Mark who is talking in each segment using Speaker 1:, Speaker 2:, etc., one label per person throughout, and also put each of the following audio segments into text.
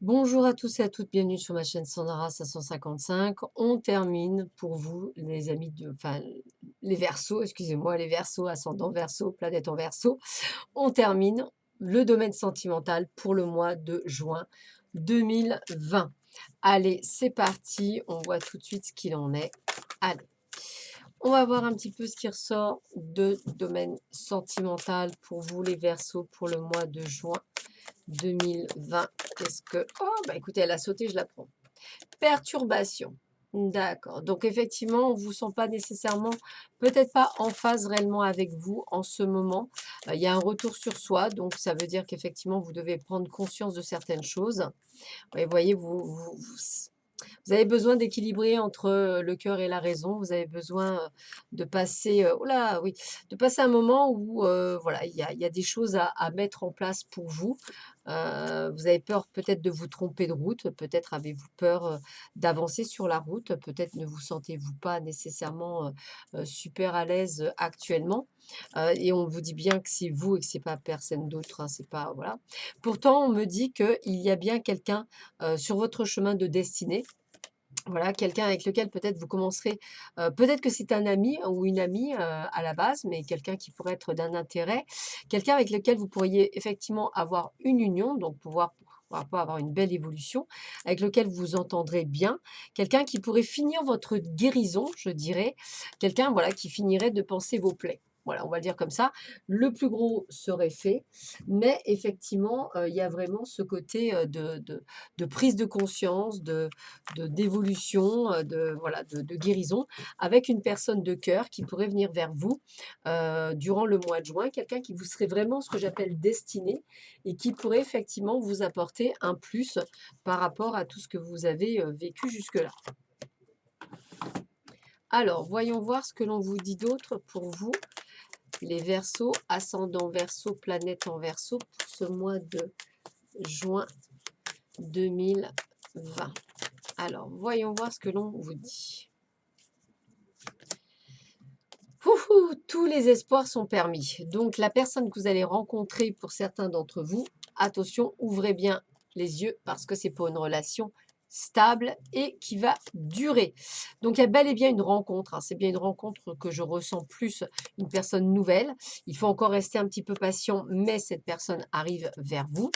Speaker 1: Bonjour à tous et à toutes, bienvenue sur ma chaîne Sandra 555. On termine pour vous, les amis les Verseaux, excusez-moi, les Verseaux, ascendant Verseau, planète en Verseau. On termine le domaine sentimental pour le mois de juin 2020. Allez, c'est parti, on voit tout de suite ce qu'il en est. Allez, on va voir un petit peu ce qui ressort de domaine sentimental pour vous, les Verseaux, pour le mois de juin 2020. Qu'est-ce que... Oh, bah écoutez, elle a sauté, je la prends. Perturbation. D'accord. Donc effectivement, on ne vous sent pas nécessairement, peut-être pas en phase réellement avec vous en ce moment. Il y a un retour sur soi, donc ça veut dire qu'effectivement, vous devez prendre conscience de certaines choses. Et vous voyez, vous avez besoin d'équilibrer entre le cœur et la raison. Vous avez besoin de passer, oh là, oui, de passer un moment où voilà, il y a des choses à mettre en place pour vous. Vous avez peur peut-être de vous tromper de route, peut-être avez-vous peur d'avancer sur la route, peut-être ne vous sentez-vous pas nécessairement super à l'aise actuellement. Et on vous dit bien que c'est vous et que c'est pas personne d'autre, hein, c'est pas voilà. Pourtant, on me dit qu'il y a bien quelqu'un sur votre chemin de destinée, voilà, quelqu'un avec lequel peut-être vous commencerez, peut-être que c'est un ami ou une amie, à la base, mais quelqu'un qui pourrait être d'un intérêt, quelqu'un avec lequel vous pourriez effectivement avoir une union, donc pouvoir pourquoi pas avoir une belle évolution, avec lequel vous vous entendrez bien, quelqu'un qui pourrait finir votre guérison, je dirais, quelqu'un, voilà, qui finirait de panser vos plaies. Voilà, on va le dire comme ça. Le plus gros serait fait, mais effectivement, il y a vraiment ce côté, de prise de conscience, d'évolution, voilà, de guérison, avec une personne de cœur qui pourrait venir vers vous durant le mois de juin, quelqu'un qui vous serait vraiment ce que j'appelle destiné et qui pourrait effectivement vous apporter un plus par rapport à tout ce que vous avez vécu jusque-là. Alors, voyons voir ce que l'on vous dit d'autre pour vous, les Verseaux, ascendant Verseau, planète en Verseau, pour ce mois de juin 2020. Alors, voyons voir ce que l'on vous dit. Houhou, tous les espoirs sont permis. Donc, la personne que vous allez rencontrer, pour certains d'entre vous, attention, ouvrez bien les yeux parce que c'est pour une relation stable et qui va durer. Donc, il y a bel et bien une rencontre, hein. C'est bien une rencontre que je ressens plus, une personne nouvelle. Il faut encore rester un petit peu patient, mais cette personne arrive vers vous.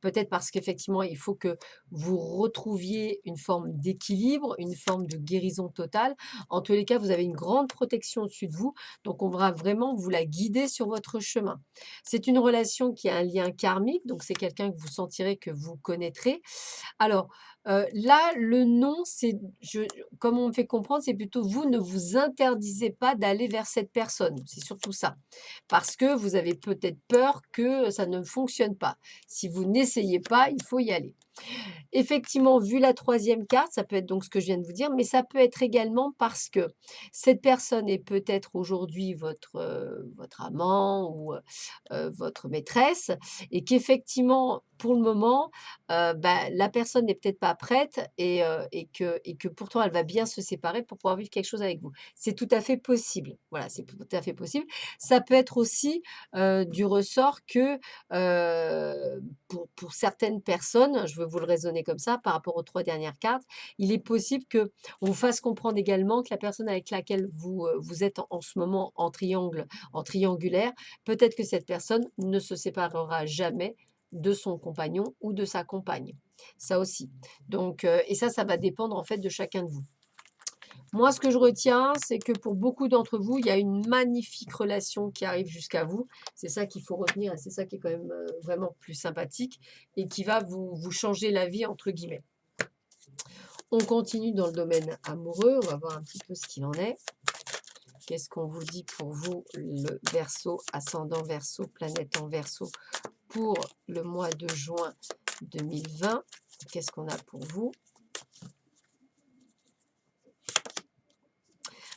Speaker 1: Peut-être parce qu'effectivement, il faut que vous retrouviez une forme d'équilibre, une forme de guérison totale. En tous les cas, vous avez une grande protection au-dessus de vous, donc on va vraiment vous la guider sur votre chemin. C'est une relation qui a un lien karmique, donc c'est quelqu'un que vous sentirez que vous connaîtrez. Alors, là, le non, c'est comme on me fait comprendre, c'est plutôt vous ne vous interdisez pas d'aller vers cette personne. C'est surtout ça. Parce que vous avez peut-être peur que ça ne fonctionne pas. Si vous n'essayez pas, il faut y aller. Effectivement, vu la troisième carte, ça peut être donc ce que je viens de vous dire, mais ça peut être également parce que cette personne est peut-être aujourd'hui votre amant ou votre maîtresse et qu'effectivement, pour le moment, bah, la personne n'est peut-être pas prête et que pourtant elle va bien se séparer pour pouvoir vivre quelque chose avec vous. C'est tout à fait possible. Voilà, c'est tout à fait possible. Ça peut être aussi du ressort que pour certaines personnes, je veux vous le raisonner comme ça par rapport aux 3 dernières cartes, il est possible qu'on vous fasse comprendre également que la personne avec laquelle vous êtes en ce moment en triangle, en triangulaire, peut-être que cette personne ne se séparera jamais de son compagnon ou de sa compagne. Ça aussi. Donc et ça va dépendre en fait de chacun de vous. Moi, ce que je retiens, c'est que pour beaucoup d'entre vous, il y a une magnifique relation qui arrive jusqu'à vous. C'est ça qu'il faut retenir et c'est ça qui est quand même vraiment plus sympathique et qui va vous changer la vie, entre guillemets. On continue dans le domaine amoureux. On va voir un petit peu ce qu'il en est. Qu'est-ce qu'on vous dit pour vous, le Verseau, ascendant Verseau, planète en Verseau, pour le mois de juin 2020? Qu'est-ce qu'on a pour vous?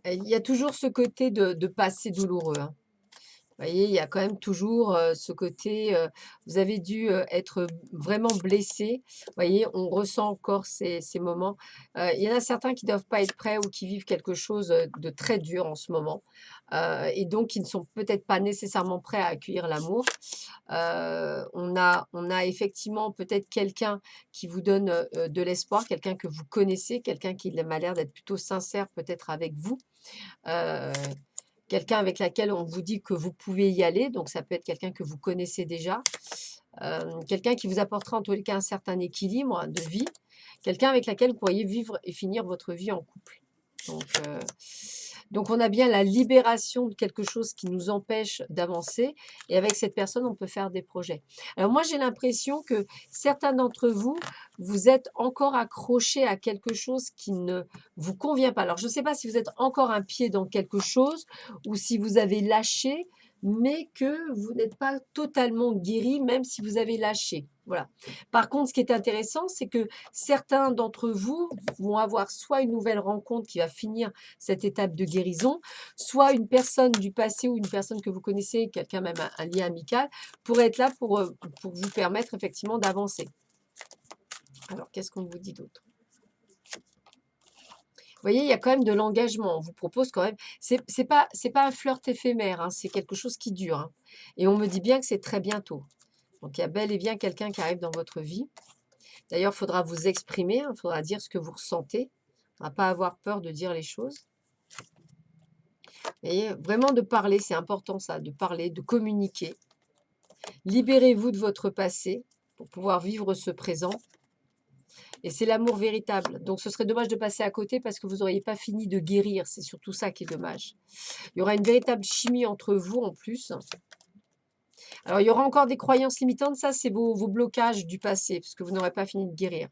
Speaker 1: Il y a toujours ce côté de passé douloureux, hein. Vous voyez, il y a quand même toujours ce côté, vous avez dû être vraiment blessé. Vous voyez, on ressent encore ces moments. Il y en a certains qui ne doivent pas être prêts ou qui vivent quelque chose de très dur en ce moment et donc qui ne sont peut-être pas nécessairement prêts à accueillir l'amour. On a effectivement peut-être quelqu'un qui vous donne, de l'espoir, quelqu'un que vous connaissez, quelqu'un qui m'a l'air d'être plutôt sincère peut-être avec vous. Heu, Quelqu'un avec laquelle on vous dit que vous pouvez y aller, donc ça peut être quelqu'un que vous connaissez déjà. Quelqu'un qui vous apportera en tous les cas un certain équilibre de vie. Quelqu'un avec laquelle vous pourriez vivre et finir votre vie en couple. Donc, donc on a bien la libération de quelque chose qui nous empêche d'avancer et avec cette personne, on peut faire des projets. Alors moi, j'ai l'impression que certains d'entre vous, vous êtes encore accrochés à quelque chose qui ne vous convient pas. Alors je ne sais pas si vous êtes encore un pied dans quelque chose ou si vous avez lâché, mais que vous n'êtes pas totalement guéri, même si vous avez lâché. Voilà. Par contre, ce qui est intéressant, c'est que certains d'entre vous vont avoir soit une nouvelle rencontre qui va finir cette étape de guérison, soit une personne du passé ou une personne que vous connaissez, quelqu'un même un lien amical, pourrait être là pour vous permettre effectivement d'avancer. Alors, qu'est-ce qu'on vous dit d'autre? Vous voyez, il y a quand même de l'engagement. On vous propose quand même. C'est pas un flirt éphémère, hein, c'est quelque chose qui dure, hein. Et on me dit bien que c'est très bientôt. Donc, il y a bel et bien quelqu'un qui arrive dans votre vie. D'ailleurs, il faudra vous exprimer, il faudra dire ce que vous ressentez. Il ne faudra pas avoir peur de dire les choses. Vous voyez, vraiment de parler, c'est important ça, de parler, de communiquer. Libérez-vous de votre passé pour pouvoir vivre ce présent. Et c'est l'amour véritable. Donc ce serait dommage de passer à côté parce que vous n'auriez pas fini de guérir. C'est surtout ça qui est dommage. Il y aura une véritable chimie entre vous en plus. Alors il y aura encore des croyances limitantes. Ça, c'est vos blocages du passé parce que vous n'aurez pas fini de guérir.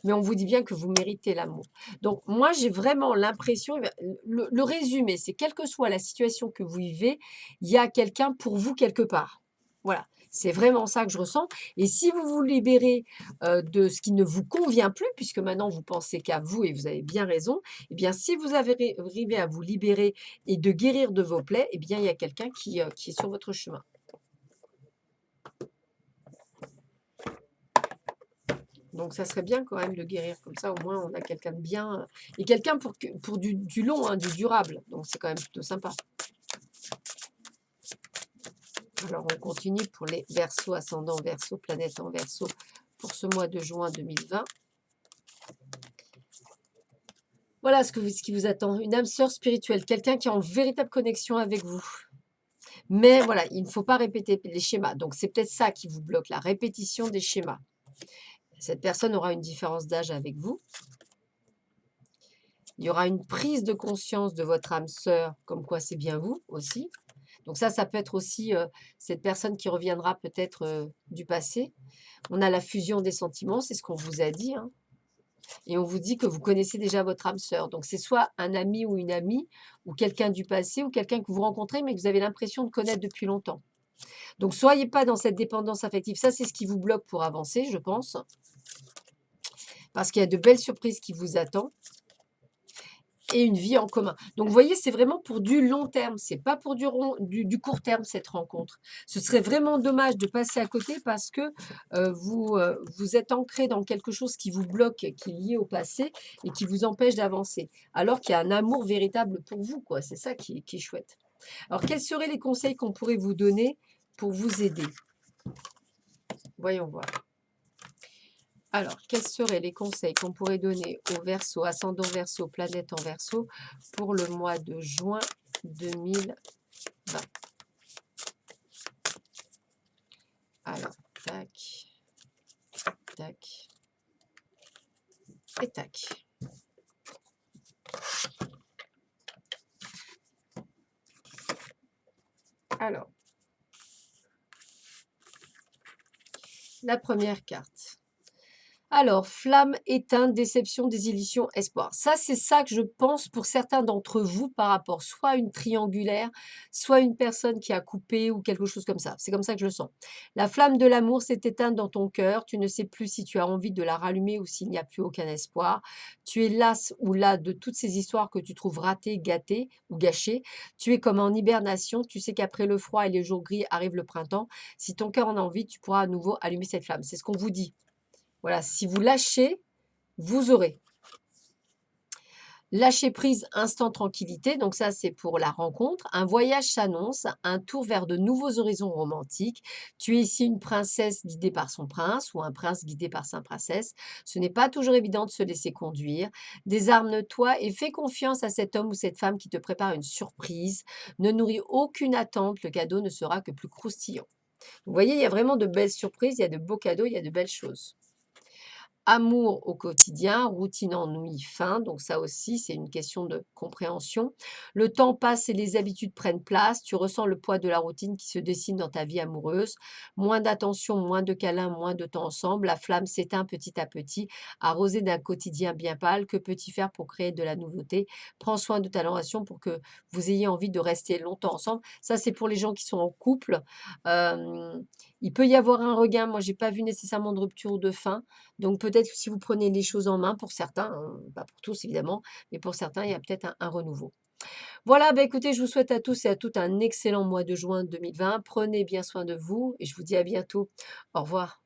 Speaker 1: Mais on vous dit bien que vous méritez l'amour. Donc moi, j'ai vraiment l'impression, le résumé, c'est quelle que soit la situation que vous vivez, il y a quelqu'un pour vous quelque part. Voilà, c'est vraiment ça que je ressens. Et si vous vous libérez de ce qui ne vous convient plus, puisque maintenant vous pensez qu'à vous et vous avez bien raison, eh bien si vous arrivez à vous libérer et de guérir de vos plaies, eh bien il y a quelqu'un qui est sur votre chemin. Donc ça serait bien quand même de guérir comme ça, au moins on a quelqu'un de bien et quelqu'un pour du long, hein, du durable. Donc c'est quand même plutôt sympa. Alors on continue pour les Verseaux, ascendant Verseau, planète en Verseau pour ce mois de juin 2020. Voilà ce qui vous attend. Une âme sœur spirituelle, quelqu'un qui est en véritable connexion avec vous. Mais voilà, il ne faut pas répéter les schémas. Donc c'est peut-être ça qui vous bloque, la répétition des schémas. Cette personne aura une différence d'âge avec vous. Il y aura une prise de conscience de votre âme sœur, comme quoi c'est bien vous aussi. Donc ça peut être aussi cette personne qui reviendra peut-être du passé. On a la fusion des sentiments, c'est ce qu'on vous a dit, hein. Et on vous dit que vous connaissez déjà votre âme sœur. Donc c'est soit un ami ou une amie, ou quelqu'un du passé, ou quelqu'un que vous rencontrez, mais que vous avez l'impression de connaître depuis longtemps. Donc soyez pas dans cette dépendance affective. Ça, c'est ce qui vous bloque pour avancer, je pense. Parce qu'il y a de belles surprises qui vous attendent. Et une vie en commun. Donc, vous voyez, c'est vraiment pour du long terme. C'est pas pour du court terme, cette rencontre. Ce serait vraiment dommage de passer à côté parce que vous êtes ancré dans quelque chose qui vous bloque, qui est lié au passé et qui vous empêche d'avancer. Alors qu'il y a un amour véritable pour vous, quoi. C'est ça qui est chouette. Alors, quels seraient les conseils qu'on pourrait vous donner pour vous aider? Voyons voir. Alors, quels seraient les conseils qu'on pourrait donner au Verseau, ascendant Verseau, planète en Verseau, pour le mois de juin 2020? Alors, tac, tac, et tac. Alors, la première carte. Alors, flamme, éteinte, déception, désillusion, espoir. Ça, c'est ça que je pense pour certains d'entre vous par rapport soit à une triangulaire, soit une personne qui a coupé ou quelque chose comme ça. C'est comme ça que je le sens. La flamme de l'amour s'est éteinte dans ton cœur. Tu ne sais plus si tu as envie de la rallumer ou s'il n'y a plus aucun espoir. Tu es las ou las de toutes ces histoires que tu trouves ratées, gâtées ou gâchées. Tu es comme en hibernation. Tu sais qu'après le froid et les jours gris arrive le printemps. Si ton cœur en a envie, tu pourras à nouveau allumer cette flamme. C'est ce qu'on vous dit. Voilà, si vous lâchez, vous aurez. Lâcher prise, instant tranquillité, donc ça c'est pour la rencontre. Un voyage s'annonce, un tour vers de nouveaux horizons romantiques. Tu es ici une princesse guidée par son prince ou un prince guidé par sa princesse. Ce n'est pas toujours évident de se laisser conduire. Désarme-toi et fais confiance à cet homme ou cette femme qui te prépare une surprise. Ne nourris aucune attente, le cadeau ne sera que plus croustillant. Vous voyez, il y a vraiment de belles surprises, il y a de beaux cadeaux, il y a de belles choses. Amour au quotidien, routine, ennui, faim, donc ça aussi, c'est une question de compréhension. Le temps passe et les habitudes prennent place. Tu ressens le poids de la routine qui se dessine dans ta vie amoureuse. Moins d'attention, moins de câlins, moins de temps ensemble. La flamme s'éteint petit à petit, arrosée d'un quotidien bien pâle. Que peux-tu faire pour créer de la nouveauté? Prends soin de ta relation pour que vous ayez envie de rester longtemps ensemble. Ça, c'est pour les gens qui sont en couple. Euh, il peut y avoir un regain. Moi, j'ai pas vu nécessairement de rupture ou de fin. Donc peut-être que si vous prenez les choses en main pour certains, hein, pas pour tous évidemment, mais pour certains, il y a peut-être un renouveau. Voilà, bah, écoutez, je vous souhaite à tous et à toutes un excellent mois de juin 2020. Prenez bien soin de vous et je vous dis à bientôt. Au revoir.